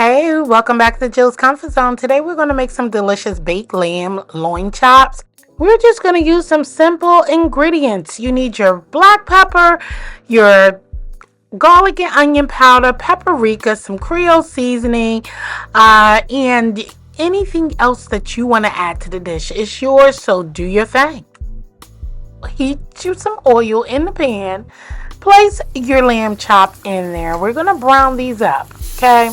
Hey, welcome back to Jill's Comfort Zone. Today we're going to make some delicious baked lamb loin chops. We're just going to use some simple ingredients. You need your black pepper, your garlic and onion powder, paprika, some Creole seasoning, and anything else that you want to add to the dish. It's yours, so do your thing. Heat you some oil in the pan. Place your lamb chop in there. We're going to brown these up, okay?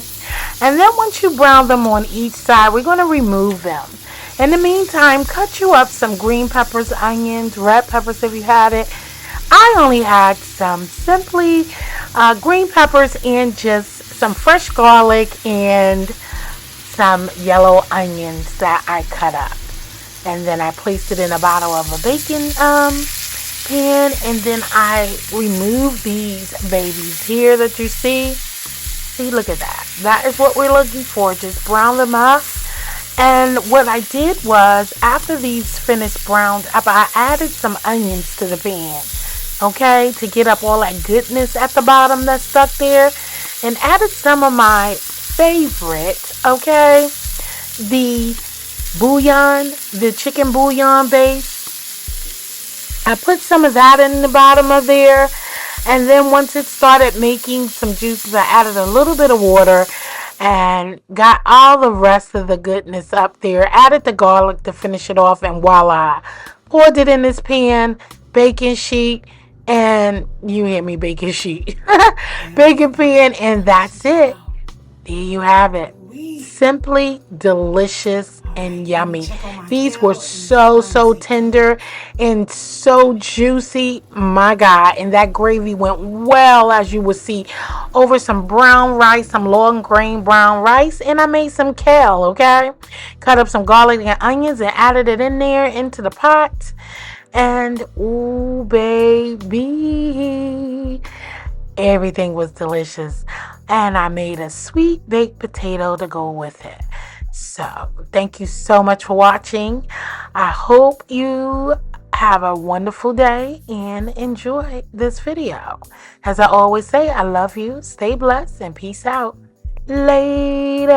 And then once you brown them on each side, we're going to remove them. In the meantime, cut you up some green peppers, onions, red peppers if you had it. I only had some simply green peppers and just some fresh garlic and some yellow onions that I cut up. And then I placed it in a bottle of a baking pan, and then I remove these babies here that you see. See, look at that. That is what we're looking for. Just brown them up. And what I did was, after these finished browned up, I added some onions to the pan, okay, to get up all that goodness at the bottom that's stuck there, and added some of my favorite, okay, the bouillon, the chicken bouillon base. I put some of that in the bottom of there, and then once it started making some juices, I added a little bit of water and got all the rest of the goodness up there. Added the garlic to finish it off, and voila, poured it in this pan, baking sheet, and you hear me, baking sheet, baking pan, and that's it. There you have it. Simply delicious and yummy. These were so tender and so juicy. My God. And that gravy went well, as you will see, over some brown rice, some long grain brown rice. And I made some kale, okay? Cut up some garlic and onions and added it in there into the pot. And ooh, baby, everything was delicious. And I made a sweet baked potato to go with it. So, thank you so much for watching. I hope you have a wonderful day and enjoy this video. As I always say, I love you. Stay blessed and peace out. Later.